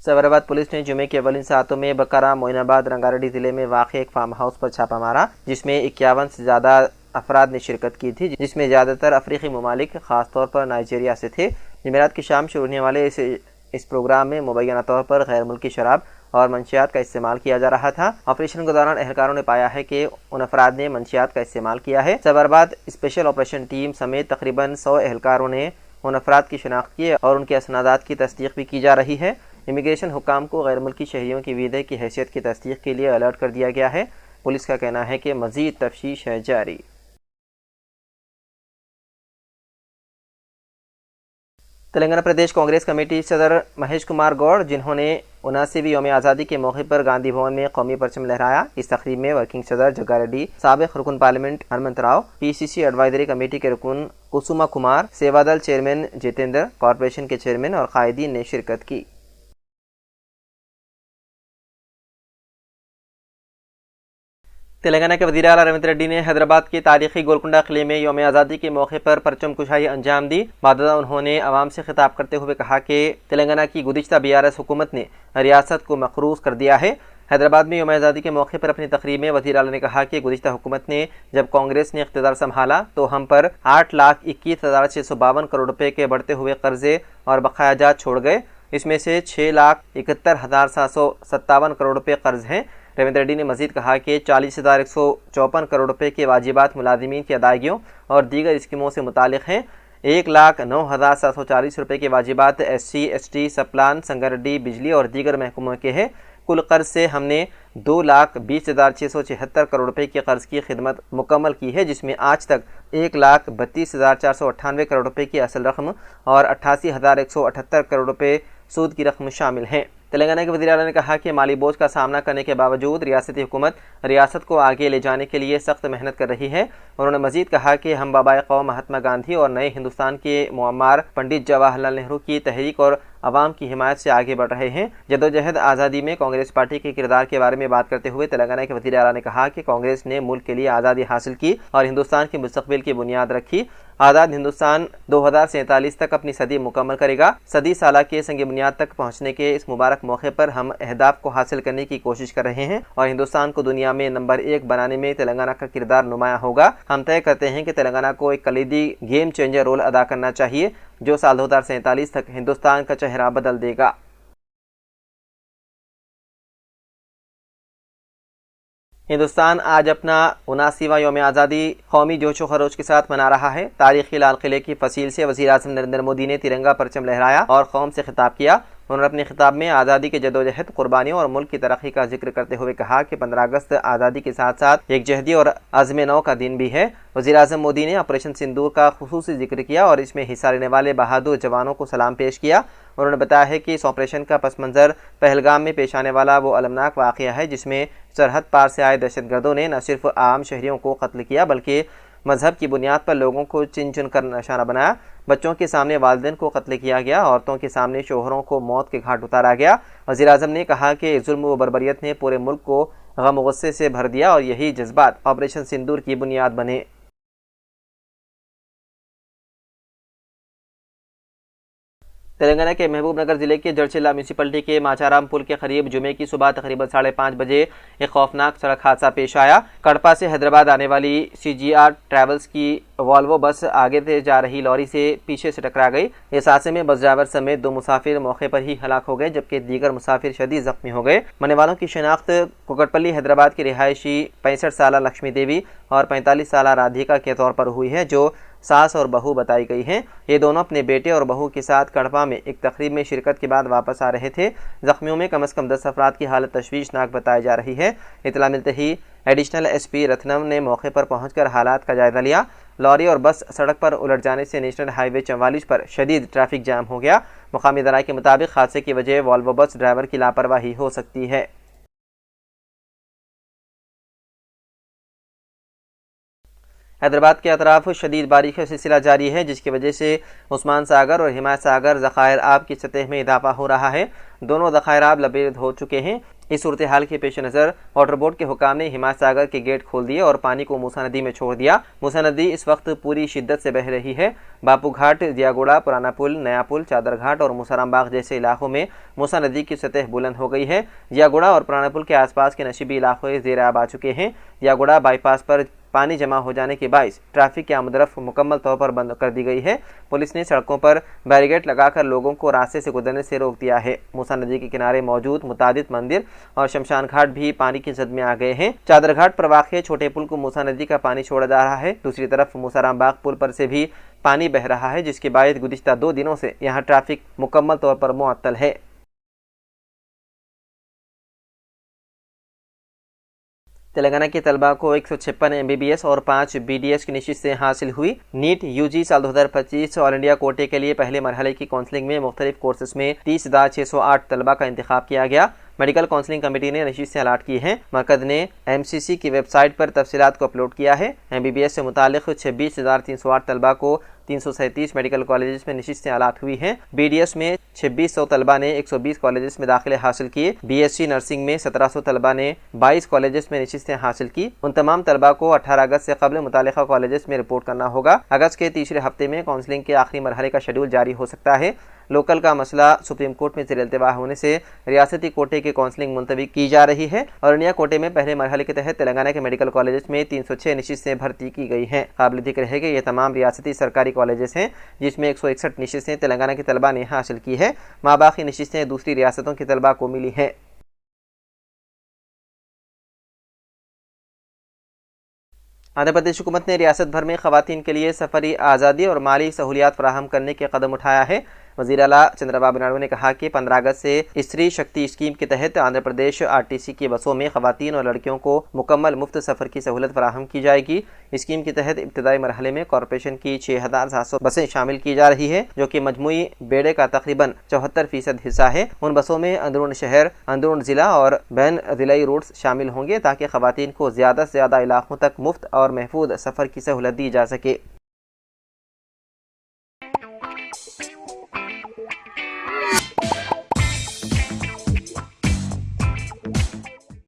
Cyberabad police ने जुमे के अवलिन सातों में बकरा मोइनाबाद रंगारेड्डी जिले में वाक़ एक फार्म हाउस पर छापा मारा, जिसमें 51 से ज़्यादा अफराद ने शिरकत की थी, जिसमें ज़्यादातर अफ्रीकी ममालिक ख़ासतौर पर नाइजीरिया से थे। जुमेरात की शाम शुरू होने वाले इस प्रोग्राम में मुबैना तौर पर गैर मुल्की शराब और मंशियात का इस्तेमाल किया जा रहा था। ऑपरेशन के दौरान एहलकारों ने पाया है कि उन अफराद ने मंशियात का इस्तेमाल किया है। सैबराबाद स्पेशल ऑपरेशन टीम समेत तकरीबन 100 एहलकारों ने उन अफराद की शनाख्त की और उनके असनादात की तस्दीक भी की जा रही है। इमिग्रेशन हुकाम को गैर मुल्की शहरियों की वीज़े की हैसियत की तस्दीक के लिए अलर्ट कर दिया गया है। पुलिस का कहना है कि मज़ीद तफ्तीश है जारी। तेलंगाना प्रदेश कांग्रेस कमेटी सदर महेश कुमार गौड़, जिन्होंने 79वीं यौम आज़ादी के मौके पर गांधी भवन में कौमी परचम लहराया, इस तकरीब में वर्किंग सदर जग्गारेड्डी, साबिक रुकन parliament Hanumant Rao, PCC advisory committee के रुकन कुसुमा कुमार, सेवादल चेयरमैन जितेंद्र, कॉरपोरेशन के चेयरमैन और कायदीन ने शिरकत की। तेलंगाना के वज़ीर आला रेवंत रेड्डी ने हैदराबाद के तारीखी गोलकुंडा किले में यौम आज़ादी के मौके पर परचम कुशाई अंजाम दी। बाददा उन्होंने आवाम से खिताब करते हुए कहा कि तेलंगाना की गुज़िश्ता BRS हुकूमत ने रियासत को मकरूज़ कर दिया है। हैदराबाद में यौम आज़ादी के मौके पर अपनी तकरीर में वज़ीर आला ने कहा कि गुज़िश्ता हुकूमत ने जब कांग्रेस ने इख्तियार संभाला तो हम पर 8,21,652 करोड़ रुपए के बढ़ते हुए कर्जे और बकायाजात छोड़ गए। इसमें से 6,71,757 करोड़ रुपए कर्ज हैं। रेवंत रेड्डी ने मजीद कहा कि 40,154 करोड़ रुपए के वाजिबात मुलाजिमीन की अदायगियों और दीगर स्कीमों से मुतालिक हैं। 1,09,740 रुपए के वाजिबात SC, ST, सप्लान, संगारेड्डी, बिजली और दीगर महकमों के हैं। कुल कर्ज से हमने 2,20,676 करोड़ रुपए के कर्ज की खिदमत मुकम्मल की है, जिसमें आज तक 1,32,498 करोड़ रुपए की असल रकम और 88,178 करोड़ रुपए सूद की रकम शामिल हैं। तेलंगाना के वज़ीर आला ने कहा कि माली बोझ का सामना करने के बावजूद रियासती हुकूमत रियासत को आगे ले जाने के लिए सख्त मेहनत कर रही है। उन्होंने मजीद कहा कि हम बाबाए कौम महात्मा गांधी और नए हिंदुस्तान के मुअम्मार पंडित जवाहरलाल नेहरू की तहरीक और अवाम की हिमायत से आगे बढ़ रहे हैं। जदोजहद आज़ादी में कांग्रेस पार्टी के किरदार के बारे में बात करते हुए तेलंगाना के वज़ीर आला ने कहा कि कांग्रेस ने मुल्क के लिए आज़ादी हासिल की और हिंदुस्तान के मुस्तक़बिल की बुनियाद रखी। आज़ाद हिंदुस्तान 2047 तक अपनी सदी मुकम्मल करेगा। सदी साला के संग बुनियाद तक पहुँचने के इस मुबारक मौके पर हम अहदाफ को हासिल करने की कोशिश कर रहे हैं और हिंदुस्तान को दुनिया में नंबर 1 बनाने में तेलंगाना का किरदार नुमाया होगा। हम तय करते हैं कि तेलंगाना को एक कलीदी गेम चेंजर रोल अदा करना चाहिए, जो साल 2047 तक हिंदुस्तान का चेहरा बदल देगा। हिंदुस्तान आज अपना 79वां यौम आज़ादी कौमी जोशो खरोश के साथ मना रहा है। तारीखी लाल किले की फसील से वज़ीर आज़म नरेंद्र मोदी ने तिरंगा परचम लहराया और कौम से खिताब किया। उन्होंने अपने खिताब में आज़ादी के जदोजहद, कुर्बानियों और मुल्क की तरक्की का जिक्र करते हुए कहा कि 15 अगस्त आज़ादी के साथ साथ एक जहदी और अज़्म नौ का दिन भी है। वज़ीर आज़म मोदी ने ऑपरेशन सिंदूर का खुसूसी जिक्र किया और इसमें हिस्सा लेने वाले बहादुर जवानों को सलाम पेश किया। उन्होंने बताया है कि इस ऑपरेशन का पस मंज़र पहलगाम में पेश आने वाला वो अलमनाक वाक़या है, जिसमें सरहद पार से आए दहशतगर्दों ने न सिर्फ आम शहरियों को कत्ल किया बल्कि मजहब की बुनियाद पर लोगों को चुन चुन कर निशाना बनाया। बच्चों के सामने वालिदैन को कत्ल किया गया, औरतों के सामने शोहरों को मौत के घाट उतारा गया। वज़ीर आज़म ने कहा कि जुल्म व बर्बरियत ने पूरे मुल्क को गम व गुस्से से भर दिया और यही जज्बात ऑपरेशन सिंदूर की बुनियाद बने। तेलंगाना के महबूब नगर जिले के जड़चिल्ला म्यूनसिपलिटी के माचाराम पुल के करीब जुमे की सुबह तकरीबन 5:30 बजे एक खौफनाक सड़क हादसा पेश आया। कड़पा से हैदराबाद आने वाली CGR ट्रैवल्स की वॉल्वो बस आगे से जा रही लॉरी से पीछे से टकरा गई। इस हादसे में बस ड्राइवर समेत 2 मुसाफिर मौके पर ही हलाक हो गए, जबकि दीगर मुसाफिर शदीद जख्मी हो गए। मरने वालों की शिनाख्त कुकटपल्ली हैदराबाद की रिहायशी 65 साला लक्ष्मी देवी और 45 साला राधिका के तौर पर हुई है, जो सास और बहू बताई गई हैं। ये दोनों अपने बेटे और बहू के साथ कड़पा में एक तकरीब में शिरकत के बाद वापस आ रहे थे। जख्मियों में कम से कम 10 अफराद की हालत तशवीशनाक बताई जा रही है। इतला मिलते ही एडिशनल SP रत्नम ने मौके पर पहुंचकर हालात का जायजा लिया। लॉरी और बस सड़क पर उलट जाने से नेशनल हाईवे 44 पर शदीद ट्रैफिक जाम हो गया। मुकामी ज़राए के मुताबिक हादसे की वजह वॉल्वो बस ड्राइवर की लापरवाही हो सकती है। हैदराबाद के अतराफ शदीद बारिश का सिलसिला जारी है, जिसकी वजह से उस्मान सागर और हिमायत सागर ज़खायर आब की सतह में इजाफा हो रहा है। दोनों ज़खायर आब लबेद हो चुके हैं। اس صورتحال کے پیش نظر واٹر بورڈ کے حکام نے ہمات ساگر کے گیٹ کھول دیے اور پانی کو موسیٰ ندی میں چھوڑ دیا۔ موسیٰ ندی اس وقت پوری شدت سے بہہ رہی ہے۔ باپو گھاٹ، دیا گوڑا، پرانا پل، نیا پل، چادر گھاٹ اور موسیٰ باغ جیسے علاقوں میں موسیٰ ندی کی سطح بلند ہو گئی ہے۔ دیا گوڑا اور پرانا پل کے آس پاس کے نشیبی علاقے زیر آب آ چکے ہیں۔ دیا گوڑا بائی پاس پر پانی جمع ہو جانے کے باعث ٹریفک کی آمد و رفت مکمل طور پر بند کر دی گئی ہے۔ پولیس نے سڑکوں پر بیریکیڈ لگا کر لوگوں کو راستے سے گزرنے سے روک دیا ہے۔ موسیٰ ندی کے کنارے موجود متعدد مندر اور شمشان گھاٹ بھی پانی کی زد میں آ گئے ہیں۔ چادر گھاٹ پر واقع چھوٹے پل کو موسیٰ ندی کا پانی چھوڑا جا رہا ہے۔ دوسری طرف موسیٰ باغ پل پر سے بھی پانی بہہ رہا ہے، جس کے باعث گزشتہ 2 دنوں سے یہاں ٹریفک مکمل طور پر معطل ہے۔ تلنگانہ کے طلباء کو 156 MBBS اور 5 BDS کی نشستیں حاصل ہوئی۔ نیٹ UG سال 2025 آل انڈیا کوٹے کے لیے پہلے مرحلے کی کونسلنگ میں مختلف کورسز میں 30,608 طلباء کا انتخاب کیا گیا۔ میڈیکل کونسلنگ کمیٹی نے نشستیں الاٹ کی ہیں۔ مرکز نے MCC کی ویب سائٹ پر تفصیلات کو اپلوڈ کیا ہے۔ MBBS سے متعلق 26,308 طلباء کو 337 میڈیکل کالجز میں نشستیں الاٹ ہوئی ہیں۔ BDS میں 2600 طلباء نے 120 کالجز میں داخلے حاصل کیے۔ BSc نرسنگ میں 1700 طلباء نے 22 کالجز میں نشستیں حاصل کی۔ ان تمام طلباء کو 18 اگست سے قبل متعلقہ کالجز میں رپورٹ کرنا ہوگا۔ اگست کے تیسرے ہفتے میں کونسلنگ کے آخری مرحلے کا شیڈول جاری ہو سکتا ہے۔ لوکل کا مسئلہ سپریم کورٹ میں زیر التوا ہونے سے ریاستی کوٹے کی کونسلنگ ملتوی کی جا رہی ہے۔ اور انڈیا کوٹے میں پہلے مرحلے کے تحت تلنگانہ کے میڈیکل کالجز میں 306 نشستیں بھرتی کی گئی ہیں۔ قابل ذکر ہے کہ یہ تمام ریاستی سرکاری کالجز ہیں، جس میں 161 نشستیں تلنگانہ کے طلباء نے حاصل کی ہے۔ ماباقی نشستیں دوسری ریاستوں کے طلباء کو ملی ہیں۔ آندھرا پردیش حکومت نے ریاست بھر میں خواتین کے لیے سفری آزادی اور مالی سہولیات فراہم کرنے کے قدم اٹھایا ہے۔ وزیر اعلیٰ چندرا بابو نائیڈو نے کہا کہ 15 اگست سے استری شکتی اسکیم کے تحت آندھرا پردیش RTC کی بسوں میں خواتین اور لڑکیوں کو مکمل مفت سفر کی سہولت فراہم کی جائے گی۔ اسکیم کے تحت ابتدائی مرحلے میں کارپوریشن کی 6,700 بسیں شامل کی جا رہی ہیں، جو کہ مجموعی بیڑے کا تقریباً 74% حصہ ہے۔ ان بسوں میں اندرون شہر، اندرون ضلع اور بین ضلعی روٹس شامل ہوں گے تاکہ خواتین کو زیادہ سے زیادہ علاقوں تک مفت اور محفوظ سفر کی سہولت دی جا سکے۔